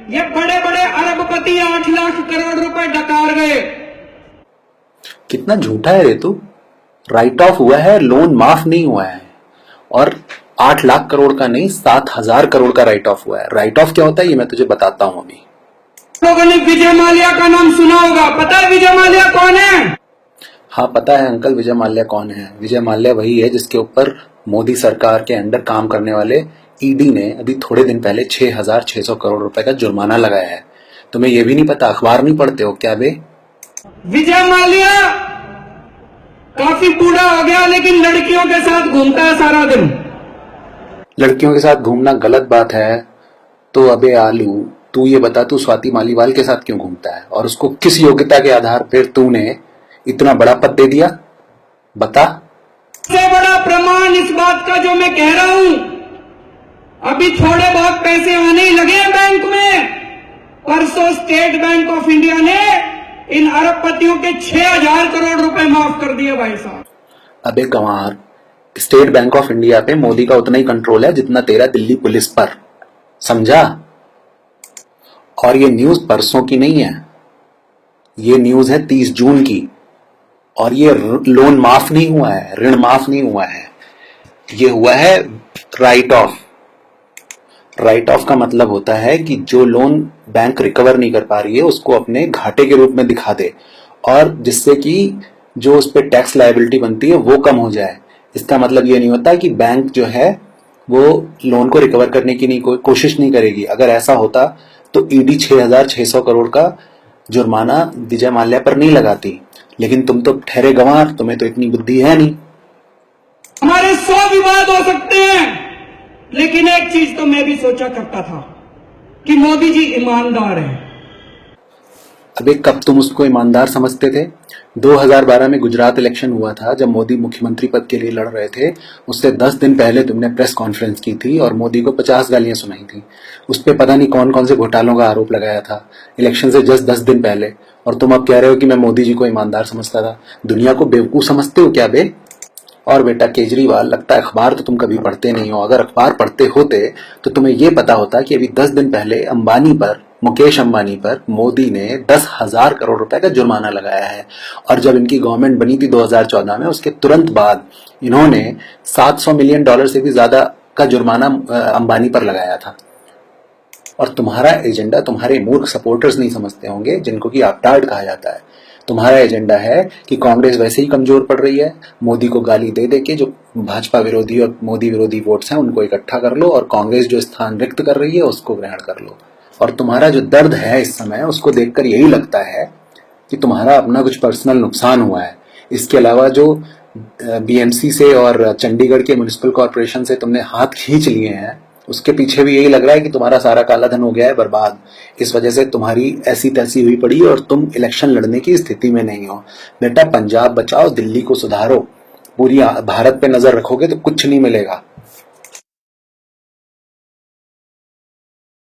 ये बड़े बड़े अरबपति 8 लाख करोड़ रुपए डकार गए। कितना झूठा है रे तू। राइट ऑफ हुआ है, लोन माफ नहीं हुआ है, और 8 लाख करोड़ का नहीं 7,000 करोड़ का राइट ऑफ हुआ है। राइट ऑफ क्या होता है ये मैं तुझे बताता हूं अभी। लोगों ने विजय माल्या का नाम सुना होगा, पता है विजय माल्या कौन है? हाँ पता है अंकल, विजय माल्या कौन है। विजय माल्या वही है जिसके ऊपर मोदी सरकार के अंडर काम करने वाले ईडी ने अभी थोड़े दिन पहले 6,600 करोड़ रुपए का जुर्माना लगाया है। तुम्हें ये भी नहीं पता? अखबार नहीं पढ़ते हो क्या बे? विजय माल्या काफी बूढ़ा हो गया लेकिन लड़कियों के साथ घूमता है सारा दिन। लड़कियों के साथ घूमना गलत बात है तो अबे आलू तू ये बता, तू स्वाति मालीवाल के साथ क्यों घूमता है और उसको किस योग्यता के आधार पर तूने इतना बड़ा पद दे दिया? बता। सबसे बड़ा प्रमाण इस बात का जो मैं कह रहा हूं, अभी थोड़े बहुत पैसे आने ही लगे हैं बैंक में। परसों स्टेट बैंक ऑफ इंडिया ने इन अरबपतियों के 6,000 करोड़ रुपए माफ कर दिए भाई साहब। अबे गंवार, स्टेट बैंक ऑफ इंडिया पे मोदी का उतना ही कंट्रोल है जितना तेरा दिल्ली पुलिस पर, समझा? और ये न्यूज परसों की नहीं है, ये न्यूज है 30 जून की। और ये लोन माफ नहीं हुआ है, ऋण माफ नहीं हुआ है, ये हुआ है राइट ऑफ। राइट ऑफ का मतलब होता है कि जो लोन बैंक रिकवर नहीं कर पा रही है उसको अपने घाटे के रूप में दिखा दे, और जिससे कि जो उस पर टैक्स लायबिलिटी बनती है वो कम हो जाए। इसका मतलब ये नहीं होता कि बैंक जो है वो लोन को रिकवर करने की नहीं कोशिश नहीं करेगी। अगर ऐसा होता तो ईडी 6,600 करोड़ का जुर्माना विजय माल्या पर नहीं लगाती। लेकिन तुम तो ठहरे गंवार, तुम्हें तो इतनी बुद्धि है नहीं। हमारे 100 विवाद हो सकते हैं, लेकिन एक चीज तो मैं भी सोचा करता था कि मोदी जी ईमानदार हैं। अबे कब तुम उसको ईमानदार समझते थे? 2012 में गुजरात इलेक्शन हुआ था जब मोदी मुख्यमंत्री पद के लिए लड़ रहे थे। उससे 10 दिन पहले तुमने प्रेस कॉन्फ्रेंस की थी और मोदी को 50 गालियां सुनाई थी। उस पर पता नहीं कौन कौन से घोटालों का आरोप लगाया था इलेक्शन से जस्ट 10 दिन पहले। और तुम अब कह रहे हो कि मैं मोदी जी को ईमानदार समझता था। दुनिया को बेवकूफ समझते हो क्या बे? और बेटा केजरीवाल, लगता है अखबार तो तुम कभी पढ़ते नहीं हो। अगर अखबार पढ़ते होते तो तुम्हें यह पता होता कि अभी 10 दिन पहले मुकेश अंबानी पर मोदी ने 10,000 करोड़ रुपए का जुर्माना लगाया है। और जब इनकी गवर्नमेंट बनी थी 2014 में, उसके तुरंत बाद इन्होंने $700 मिलियन से भी ज्यादा का जुर्माना अंबानी पर लगाया था। और तुम्हारा एजेंडा तुम्हारे मूर्ख सपोर्टर्स नहीं समझते होंगे, जिनको कि आपटार्ड कहा जाता है। तुम्हारा एजेंडा है कि कांग्रेस वैसे ही कमजोर पड़ रही है, मोदी को गाली दे दे के जो भाजपा विरोधी और मोदी विरोधी वोट्स हैं उनको इकट्ठा कर लो, और कांग्रेस जो स्थान रिक्त कर रही है उसको ग्रहण कर लो। और तुम्हारा जो दर्द है इस समय, उसको देखकर यही लगता है कि तुम्हारा अपना कुछ पर्सनल नुकसान हुआ है। इसके अलावा जो बीएमसी से और चंडीगढ़ के म्युनिसिपल कॉर्पोरेशन से तुमने हाथ खींच लिए हैं, उसके पीछे भी यही लग रहा है कि तुम्हारा सारा काला धन हो गया है बर्बाद। इस वजह से तुम्हारी ऐसी तैसी हुई पड़ी और तुम इलेक्शन लड़ने की स्थिति में नहीं हो। बेटा पंजाब बचाओ, दिल्ली को सुधारो, पूरी भारत पे नजर रखोगे तो कुछ नहीं मिलेगा।